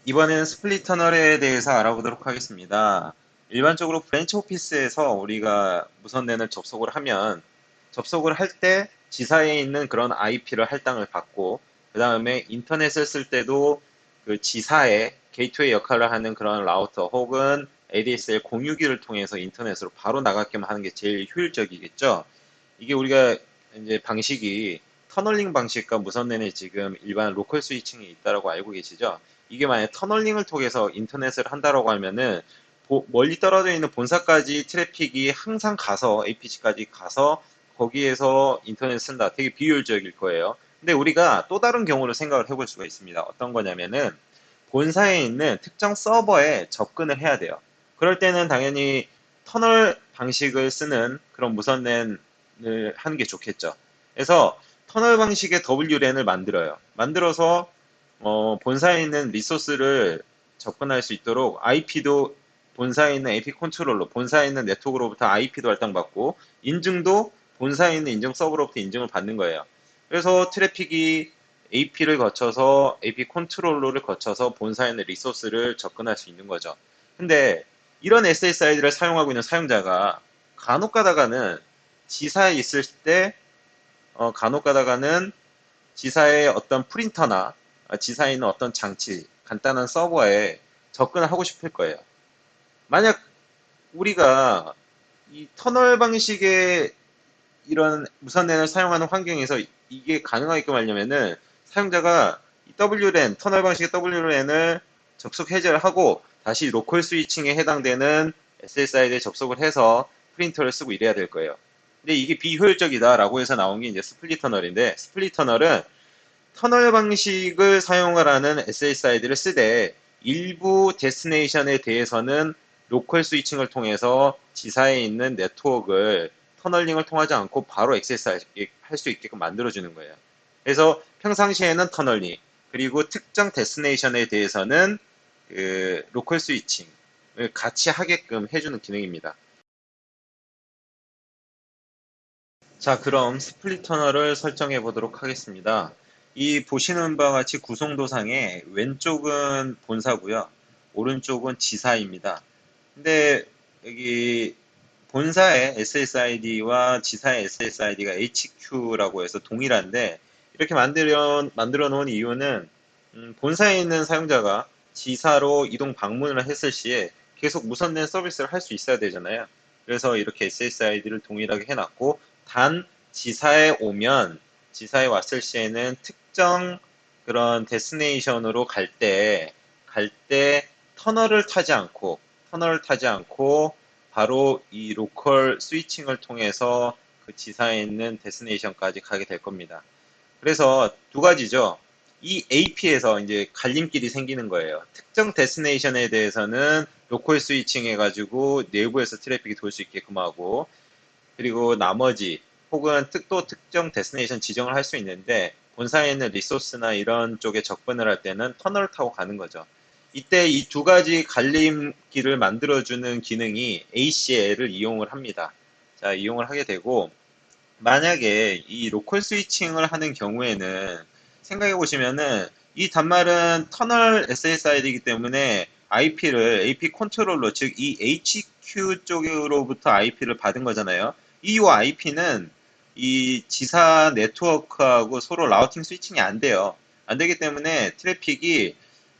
이번에는 스플릿 터널에 대해서 알아보도록 하겠습니다. 일반적으로 브랜치 오피스에서 우리가 무선랜을 접속을 하면 접속을 할 때 지사에 있는 그런 IP를 할당을 받고 그 다음에 인터넷을 쓸 때도 그 지사의 게이트웨이 역할을 하는 그런 라우터 혹은 ADSL 공유기를 통해서 인터넷으로 바로 나가게끔 하는 게 제일 효율적이겠죠. 이게 우리가 이제 방식이 터널링 방식과 무선랜에 지금 일반 로컬 스위칭이 있다라고 알고 계시죠? 이게 만약 터널링을 통해서 인터넷을 한다라고 하면은 멀리 떨어져 있는 본사까지 트래픽이 항상 가서 APC까지 가서 거기에서 인터넷 쓴다. 되게 비효율적일 거예요. 근데 우리가 또 다른 경우를 생각을 해볼 수가 있습니다. 어떤 거냐면은 본사에 있는 특정 서버에 접근을 해야 돼요. 그럴 때는 당연히 터널 방식을 쓰는 그런 무선랜을 하는 게 좋겠죠. 그래서 터널 방식의 WLAN을 만들어요. 만들어서 본사에 있는 리소스를 접근할 수 있도록 IP도 본사에 있는 AP 컨트롤러, 본사에 있는 네트워크로부터 IP도 할당받고 인증도 본사에 있는 인증 서버로부터 인증을 받는 거예요. 그래서 트래픽이 AP를 거쳐서 AP 컨트롤러를 거쳐서 본사에 있는 리소스를 접근할 수 있는 거죠. 근데 이런 SSID를 사용하고 있는 사용자가 간혹 가다가는 지사에 있을 때 간혹 가다가는 지사의 어떤 프린터나 지사에 있는 어떤 장치, 간단한 서버에 접근을 하고 싶을 거예요. 만약 우리가 이 터널 방식의 이런 무선랜을 사용하는 환경에서 이게 가능하게끔 하려면은 사용자가 WLAN, 터널 방식의 WLAN을 접속 해제를 하고 다시 로컬 스위칭에 해당되는 SSID에 접속을 해서 프린터를 쓰고 이래야 될 거예요. 근데 이게 비효율적이다라고 해서 나온 게 이제 스플릿 터널인데 스플릿 터널은 터널 방식을 사용하라는 SSID를 쓰되 일부 데스티네이션에 대해서는 로컬 스위칭을 통해서 지사에 있는 네트워크를 터널링을 통하지 않고 바로 액세스 할 수 있게끔 만들어주는 거예요. 그래서 평상시에는 터널링, 그리고 특정 데스티네이션에 대해서는 그 로컬 스위칭을 같이 하게끔 해주는 기능입니다. 자, 그럼 스플릿 터널을 설정해 보도록 하겠습니다. 이 보시는 바와 같이 구성도상에 왼쪽은 본사고요. 오른쪽은 지사입니다. 근데 여기 본사의 SSID와 지사의 SSID가 HQ라고 해서 동일한데 이렇게 만들어 놓은 이유는 본사에 있는 사용자가 지사로 이동 방문을 했을 시에 계속 무선랜 서비스를 할 수 있어야 되잖아요. 그래서 이렇게 SSID를 동일하게 해놨고 단 지사에 오면 지사에 왔을 시에는 특정 그런 데스티네이션으로 갈 때 터널을 타지 않고 바로 이 로컬 스위칭을 통해서 그 지사에 있는 데스티네이션까지 가게 될 겁니다. 그래서 두 가지죠. 이 AP에서 이제 갈림길이 생기는 거예요. 특정 데스티네이션에 대해서는 로컬 스위칭 해가지고 내부에서 트래픽이 돌 수 있게끔 하고 그리고 나머지 혹은 또 특정 데스티네이션 지정을 할 수 있는데 본사에 있는 리소스나 이런 쪽에 접근을 할 때는 터널을 타고 가는 거죠. 이때 이 두 가지 갈림길을 만들어주는 기능이 ACL을 이용을 합니다. 자, 이용을 하게 되고 만약에 이 로컬 스위칭을 하는 경우에는 생각해 보시면은 이 단말은 터널 SSID이기 때문에 IP를 AP 컨트롤러 즉 이 HQ 쪽으로부터 IP를 받은 거잖아요. 이 IP는 이 지사 네트워크하고 서로 라우팅 스위칭이 안 돼요. 안 되기 때문에 트래픽이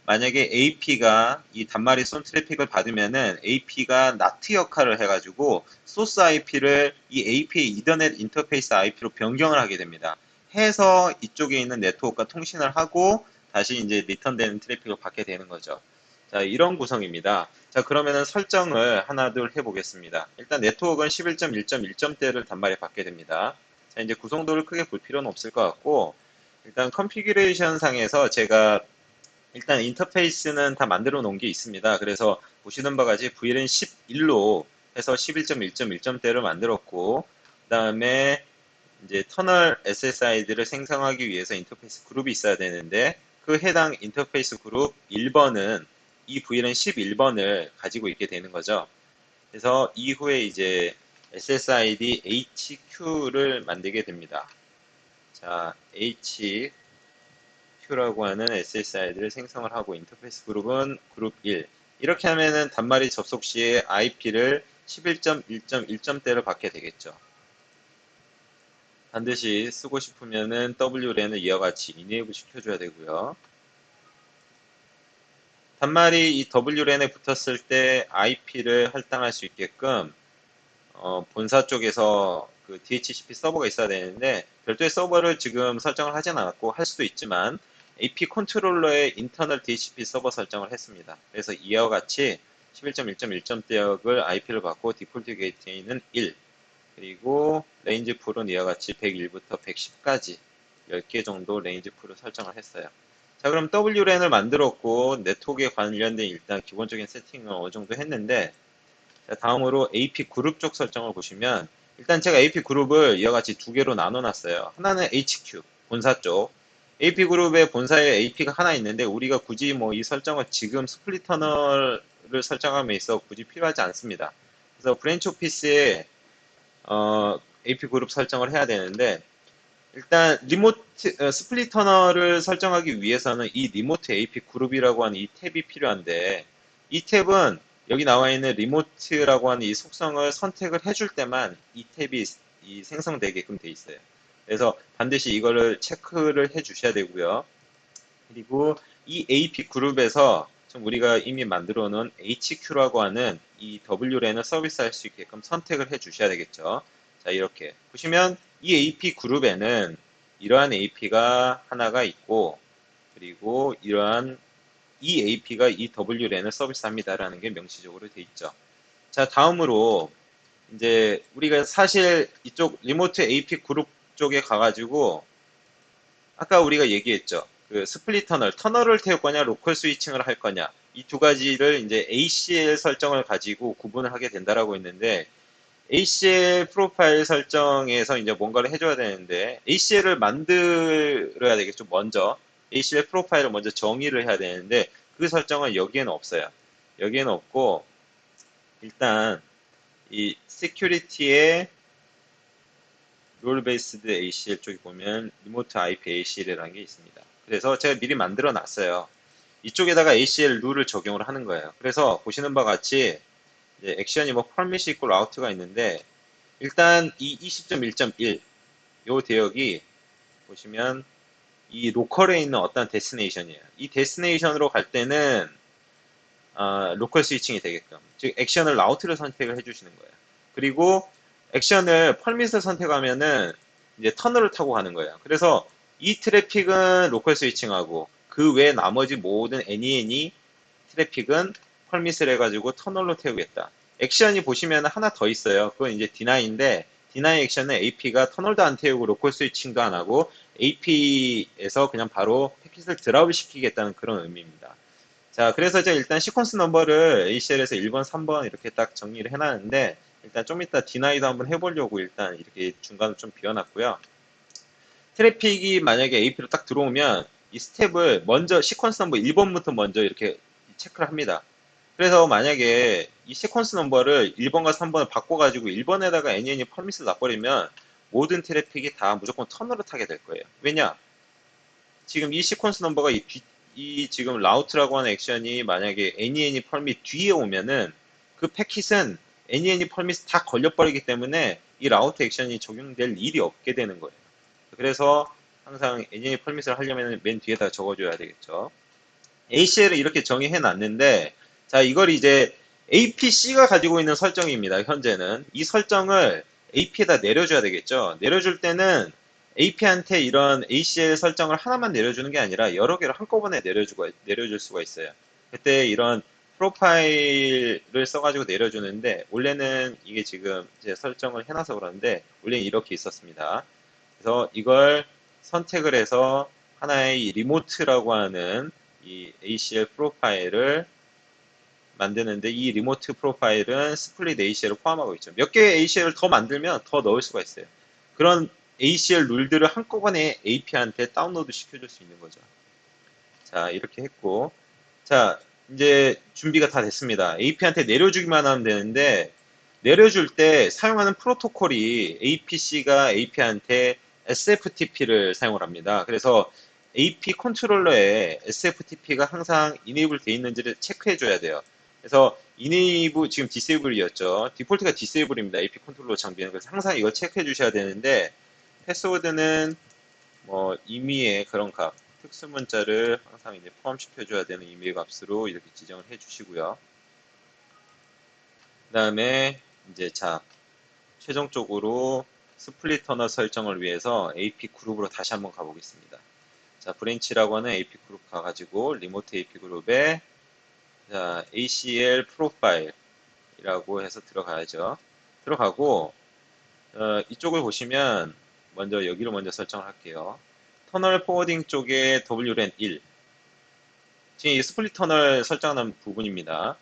만약에 AP가 이 단말이 쏜 트래픽을 받으면은 AP가 나트 역할을 해가지고 소스 IP를 이 AP의 이더넷 인터페이스 IP로 변경을 하게 됩니다. 해서 이쪽에 있는 네트워크가 통신을 하고 다시 이제 리턴되는 트래픽을 받게 되는 거죠. 자, 이런 구성입니다. 자, 그러면은 설정을 하나 둘 해보겠습니다. 일단 네트워크는 11.1.1점대를 단말에 받게 됩니다. 자, 이제 구성도를 크게 볼 필요는 없을 것 같고 일단 컨피규레이션 상에서 제가 일단 인터페이스는 다 만들어 놓은 게 있습니다. 그래서 보시는 바와 같이 VLAN 11로 해서 11.1.1점대를 만들었고, 그 다음에 이제 터널 SSID를 생성하기 위해서 인터페이스 그룹이 있어야 되는데, 그 해당 인터페이스 그룹 1번은 이 VLAN 11번을 가지고 있게 되는 거죠. 그래서 이후에 이제 SSID HQ를 만들게 됩니다. 자, HQ HQ라고 하는 SSID를 생성을 하고 인터페이스 그룹은 그룹 1. 이렇게 하면은 단말이 접속 시에 IP를 11.1.1점대를 받게 되겠죠. 반드시 쓰고 싶으면은 WLAN을 이와 같이 이네이블 시켜줘야 되고요. 단말이 이 WLAN에 붙었을 때 IP를 할당할 수 있게끔 본사 쪽에서 그 DHCP 서버가 있어야 되는데 별도의 서버를 지금 설정을 하진 않았고 할 수도 있지만 AP 컨트롤러의 인터널 DHCP 서버 설정을 했습니다. 그래서 이와 같이 11.1.1점대역을 IP를 받고 디폴트 게이트웨이는 1 그리고 레인지 풀은 이와 같이 101부터 110까지 10개 정도 레인지 풀을 설정을 했어요. 자, 그럼 WLAN을 만들었고 네트워크에 관련된 일단 기본적인 세팅을 어느 정도 했는데 자, 다음으로 AP 그룹 쪽 설정을 보시면 일단 제가 AP 그룹을 이와 같이 두 개로 나눠 놨어요. 하나는 HQ, 본사 쪽. AP 그룹의 본사에 AP가 하나 있는데 우리가 굳이 뭐 이 설정을 지금 스플리터널을 설정함에 있어 굳이 필요하지 않습니다. 그래서 브랜치 오피스에 AP 그룹 설정을 해야 되는데 일단 리모트 스플리터널을 설정하기 위해서는 이 리모트 AP 그룹이라고 하는 이 탭이 필요한데 이 탭은 여기 나와 있는 리모트라고 하는 이 속성을 선택을 해줄 때만 이 탭이 생성되게끔 돼 있어요. 그래서 반드시 이거를 체크를 해 주셔야 되고요. 그리고 이 AP 그룹에서 지금 우리가 이미 만들어 놓은 HQ라고 하는 이 WLAN을 서비스할 수 있게끔 선택을 해 주셔야 되겠죠. 자, 이렇게 보시면 이 AP 그룹에는 이러한 AP가 하나가 있고 그리고 이러한 이 AP가 이 WLAN을 서비스합니다라는 게 명시적으로 돼 있죠. 자, 다음으로 이제 우리가 사실 이쪽 리모트 AP 그룹 쪽에 가가지고 아까 우리가 얘기했죠. 그 스플릿 터널을 태울 거냐, 로컬 스위칭을 할 거냐. 이 두 가지를 이제 ACL 설정을 가지고 구분을 하게 된다라고 했는데, ACL 프로파일 설정에서 이제 뭔가를 해줘야 되는데, ACL을 만들어야 되겠죠. 먼저. ACL 프로파일을 먼저 정의를 해야 되는데, 그 설정은 여기에는 없어요. 여기에는 없고, 일단, 이 시큐리티의 롤 베이스드 ACL 쪽에 보면 리모트 IP ACL이라는 게 있습니다. 그래서 제가 미리 만들어 놨어요. 이쪽에다가 ACL 룰을 적용을 하는 거예요. 그래서 보시는 바와 같이 이제 액션이 뭐 펄밋이 있고 라우트가 있는데 일단 이 20.1.1 요 대역이 보시면 이 로컬에 있는 어떤 데스티네이션이에요. 이 데스티네이션으로 갈 때는 로컬 스위칭이 되게끔 즉 액션을 라우트를 선택을 해주시는 거예요. 그리고 액션을 펄밋을 선택하면은 이제 터널을 타고 가는 거예요. 그래서 이 트래픽은 로컬 스위칭하고 그 외 나머지 모든 NENE 트래픽은 펄밋을 해가지고 터널로 태우겠다. 액션이 보시면 하나 더 있어요. 그건 이제 디나이인데 디나이 액션은 AP가 터널도 안 태우고 로컬 스위칭도 안 하고 AP에서 그냥 바로 패킷을 드랍을 시키겠다는 그런 의미입니다. 자, 그래서 제가 일단 시퀀스 넘버를 ACL에서 1번, 3번 이렇게 딱 정리를 해놨는데 일단 좀 이따 디나이도 한번 해보려고 일단 이렇게 중간을 좀 비워놨고요. 트래픽이 만약에 AP로 딱 들어오면 이 스텝을 먼저 시퀀스 넘버 1번부터 먼저 이렇게 체크를 합니다. 그래서 만약에 이 시퀀스 넘버를 1번과 3번을 바꿔가지고 1번에다가 NN이 퍼밋을 놔버리면 모든 트래픽이 다 무조건 턴으로 타게 될 거예요. 왜냐? 지금 이 시퀀스 넘버가 이 지금 라우트라고 하는 액션이 만약에 NEN이 펄밋 뒤에 오면은 그 패킷은 NEN이 펄밋 다 걸려버리기 때문에 이 라우트 액션이 적용될 일이 없게 되는 거예요. 그래서 항상 NEN이 펄밋을 하려면 맨 뒤에다 적어줘야 되겠죠. ACL을 이렇게 정의해 놨는데 자 이걸 이제 APC가 가지고 있는 설정입니다. 현재는 이 설정을 AP에다 내려줘야 되겠죠. 내려줄 때는 AP한테 이런 ACL 설정을 하나만 내려주는 게 아니라 여러 개를 한꺼번에 내려줄 수가 있어요. 그때 이런 프로파일을 써가지고 내려주는데 원래는 이게 지금 제 설정을 해놔서 그러는데 원래는 이렇게 있었습니다. 그래서 이걸 선택을 해서 하나의 리모트라고 하는 이 ACL 프로파일을 만드는데 이 리모트 프로파일은 스플릿 ACL을 포함하고 있죠. 몇 개의 ACL을 더 만들면 더 넣을 수가 있어요. 그런 ACL 룰들을 한꺼번에 AP한테 다운로드 시켜줄 수 있는 거죠. 자, 이렇게 했고. 자, 이제 준비가 다 됐습니다. AP한테 내려주기만 하면 되는데, 내려줄 때 사용하는 프로토콜이 APC가 AP한테 SFTP를 사용을 합니다. 그래서 AP 컨트롤러에 SFTP가 항상 이네이블 되어 있는지를 체크해 줘야 돼요. 그래서 이네이블 지금 디세이블이었죠. 디폴트가 디세이블입니다. AP 컨트롤러 장비는. 그래서 항상 이걸 체크해 주셔야 되는데 패스워드는 뭐 임의의 그런 값, 특수 문자를 항상 이제 포함시켜 줘야 되는 임의의 값으로 이렇게 지정을 해 주시고요. 그다음에 이제 자, 최종적으로 스플릿 터널 설정을 위해서 AP 그룹으로 다시 한번 가보겠습니다. 자, 브랜치라고 하는 AP 그룹 가가지고 리모트 AP 그룹에 자, ACL 프로파일이라고 해서 들어가야죠. 들어가고 이쪽을 보시면 먼저 여기를 먼저 설정을 할게요. 터널 포워딩 쪽에 WLAN 1. 지금 이 스플릿 터널 설정하는 부분입니다.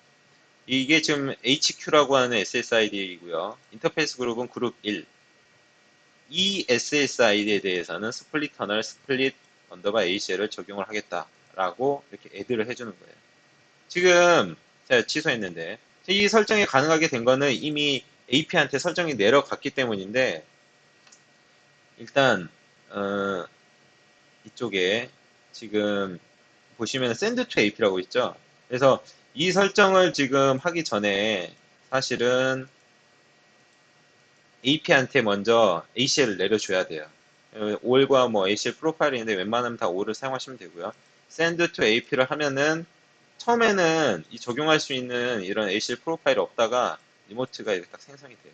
이게 지금 HQ라고 하는 SSID이고요. 인터페이스 그룹은 그룹 1. 이 SSID에 대해서는 스플릿 터널 스플릿 언더바 ACL을 적용을 하겠다라고 이렇게 애드를 해주는 거예요. 지금 제가 취소했는데 이 설정이 가능하게 된 거는 이미 AP한테 설정이 내려갔기 때문인데 일단 이쪽에 지금 보시면 send to AP라고 있죠. 그래서 이 설정을 지금 하기 전에 사실은 AP한테 먼저 ACL을 내려줘야 돼요. all과 뭐 ACL 프로파일인데 웬만하면 다 all을 사용하시면 되고요. send to AP를 하면은 처음에는 이 적용할 수 있는 이런 ACL 프로파일이 없다가 리모트가 이렇게 딱 생성이 돼요.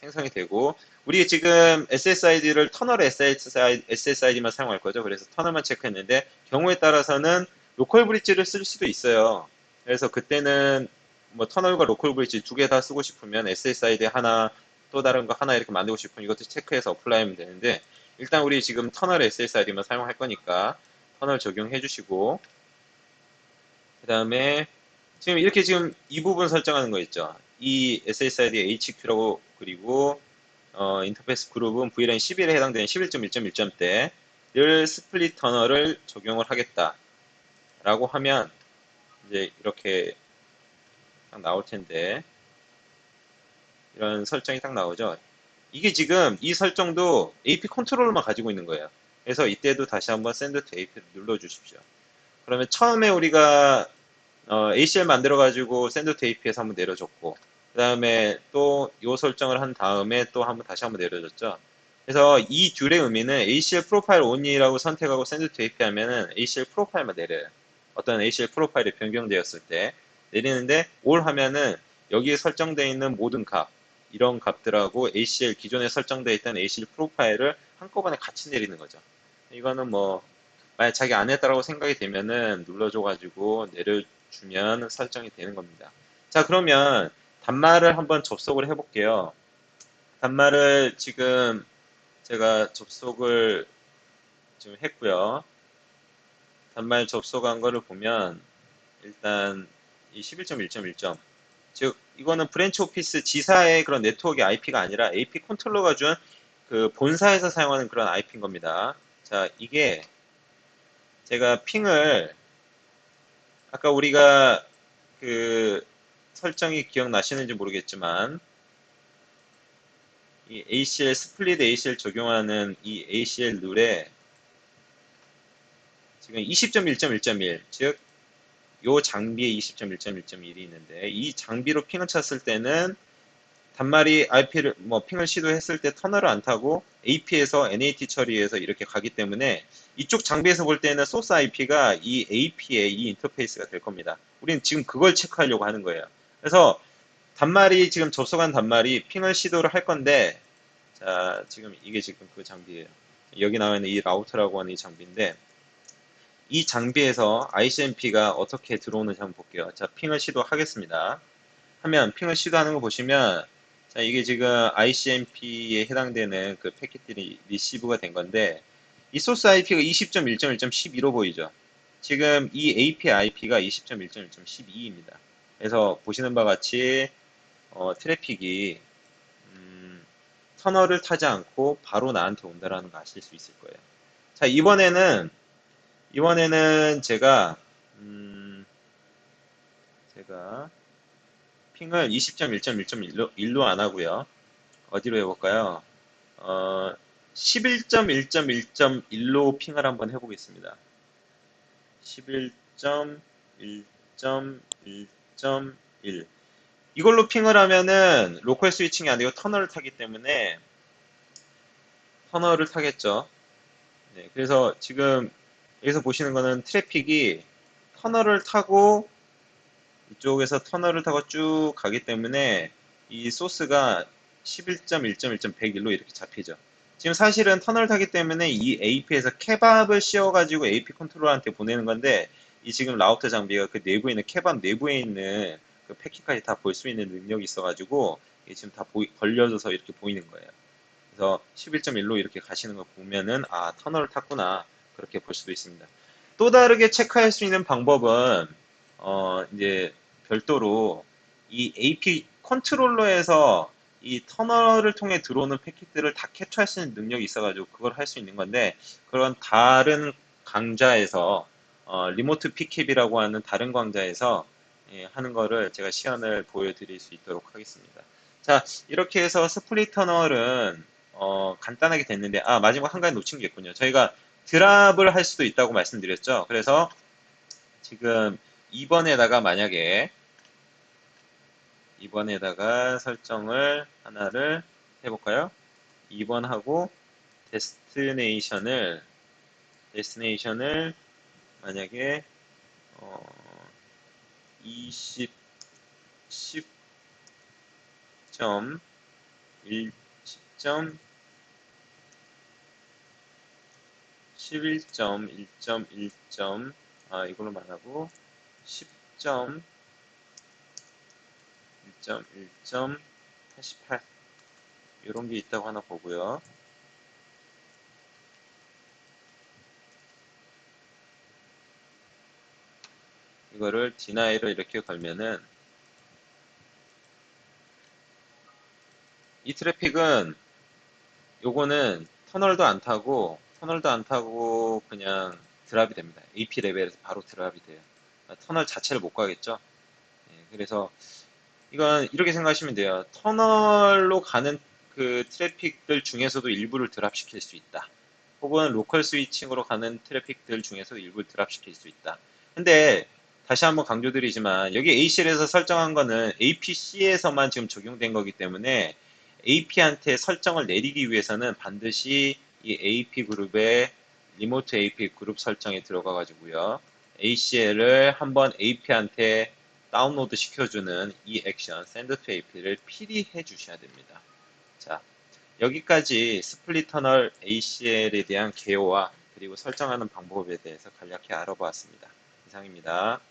생성이 되고 우리 지금 SSID를 터널 SSID만 사용할 거죠. 그래서 터널만 체크했는데 경우에 따라서는 로컬 브릿지를 쓸 수도 있어요. 그래서 그때는 뭐 터널과 로컬 브릿지 두 개 다 쓰고 싶으면 SSID 하나 또 다른 거 하나 이렇게 만들고 싶으면 이것도 체크해서 어플라이하면 되는데 일단 우리 지금 터널 SSID만 사용할 거니까 터널 적용해 주시고 그 다음에 지금 이렇게 지금 이 부분 설정하는 거 있죠. 이 SSID HQ라고 그리고 인터페이스 그룹은 VLAN 11에 해당되는 11.1.1점대를 스플릿 터널을 적용을 하겠다라고 하면 이제 이렇게 딱 나올 텐데 이런 설정이 딱 나오죠. 이게 지금 이 설정도 AP 컨트롤러만 가지고 있는 거예요. 그래서 이때도 다시 한번 send to AP를 눌러 주십시오. 그러면 처음에 우리가 ACL 만들어가지고 샌드 테이프에서 한번 내려줬고, 그 다음에 또 이 설정을 한 다음에 또 한번 다시 한번 내려줬죠. 그래서 이 둘의 의미는 ACL 프로파일 on이라고 선택하고 샌드 테이프 하면은 ACL 프로파일만 내려요. 어떤 ACL 프로파일이 변경되었을 때 내리는데 all 하면은 여기에 설정되어 있는 모든 값, 이런 값들하고 ACL 기존에 설정되어 있던 ACL 프로파일을 한꺼번에 같이 내리는 거죠. 이거는 뭐 만약 자기 안 했다라고 생각이 되면은 눌러줘가지고 내려주면 설정이 되는 겁니다. 자, 그러면 단말을 한번 접속을 해볼게요. 단말을 지금 제가 접속을 지금 했고요. 단말 접속한 거를 보면 일단 이 11.1.1점 즉 이거는 브랜치 오피스 지사의 그런 네트워크 IP가 아니라 AP 컨트롤러가 준 그 본사에서 사용하는 그런 IP인 겁니다. 자, 이게 제가 핑을 아까 우리가 그 설정이 기억나시는지 모르겠지만 이 ACL 스플릿 ACL 적용하는 이 ACL 룰에 지금 20.1.1.1 즉 요 장비에 20.1.1.1이 있는데 이 장비로 핑을 쳤을 때는 단말이 RP를 뭐 핑을 시도했을 때 터널을 안 타고 AP에서 NAT 처리해서 이렇게 가기 때문에 이쪽 장비에서 볼 때는 소스 IP가 이 AP의 이 인터페이스가 될 겁니다. 우리는 지금 그걸 체크하려고 하는 거예요. 그래서 단말이 지금 접속한 단말이 핑을 시도를 할 건데 자 지금 이게 지금 그 장비예요. 여기 나와 있는 이 라우터라고 하는 이 장비인데 이 장비에서 ICMP가 어떻게 들어오는지 한번 볼게요. 자 핑을 시도하겠습니다. 하면 핑을 시도하는 거 보시면 자 이게 지금 ICMP에 해당되는 그 패킷들이 리시브가 된 건데 이 소스 IP가 20.1.1.12로 보이죠. 지금 이 API IP가 20.1.1.12입니다. 그래서 보시는 바와 같이 트래픽이 터널을 타지 않고 바로 나한테 온다라는 거 아실 수 있을 거예요. 자, 이번에는 제가 핑을 20.1.1.1로 안 하고요. 어디로 해볼까요? 어, 11.1.1.1로 핑을 한번 해보겠습니다. 11.1.1.1 이걸로 핑을 하면은 로컬 스위칭이 아니고 터널을 타기 때문에 터널을 타겠죠. 네, 그래서 지금 여기서 보시는 거는 트래픽이 터널을 타고 이쪽에서 터널을 타고 쭉 가기 때문에 이 소스가 11.1.1.101로 이렇게 잡히죠. 지금 사실은 터널 타기 때문에 이 AP에서 케밥을 씌워가지고 AP 컨트롤러한테 보내는 건데 이 지금 라우터 장비가 그 내부에 있는 케밥 내부에 있는 그 패킷까지 다 볼 수 있는 능력이 있어가지고 이게 지금 다 걸려져서 이렇게 보이는 거예요. 그래서 11.1로 이렇게 가시는 거 보면은 아 터널을 탔구나 그렇게 볼 수도 있습니다. 또 다르게 체크할 수 있는 방법은 이제 별도로 이 AP 컨트롤러에서 이 터널을 통해 들어오는 패킷들을 다 캡처할 수 있는 능력이 있어가지고 그걸 할 수 있는 건데 그런 다른 강좌에서 리모트 피캡이라고 하는 다른 강좌에서 예, 하는 거를 제가 시연을 보여드릴 수 있도록 하겠습니다. 자, 이렇게 해서 스플릿 터널은 간단하게 됐는데 마지막 한 가지 놓친 게 있군요. 저희가 드랍을 할 수도 있다고 말씀드렸죠. 그래서 지금 2번에다가 만약에 2번에다가 설정을 하나를 해볼까요? 2번하고 데스티네이션을 만약에 어, 20 10.1 10점 11.1.1점 이걸로만 하고 10점 1.1.88 이런 게 있다고 하나 보고요. 이거를 deni를 이렇게 걸면은 이 트래픽은 요거는 터널도 안 타고 그냥 드랍이 됩니다. AP 레벨에서 바로 드랍이 돼요. 터널 자체를 못 가겠죠. 예, 그래서 이건 이렇게 생각하시면 돼요. 터널로 가는 그 트래픽들 중에서도 일부를 드랍시킬 수 있다. 혹은 로컬 스위칭으로 가는 트래픽들 중에서도 일부를 드랍시킬 수 있다. 근데 다시 한번 강조드리지만 여기 ACL에서 설정한 거는 APC에서만 지금 적용된 거기 때문에 AP한테 설정을 내리기 위해서는 반드시 이 AP 그룹의 리모트 AP 그룹 설정에 들어가 가지고요. ACL을 한번 AP한테 다운로드 시켜주는 이 액션 send to AP를 필히 해주셔야 됩니다. 자, 여기까지 스플릿터널 ACL에 대한 개요와 그리고 설정하는 방법에 대해서 간략히 알아보았습니다. 이상입니다.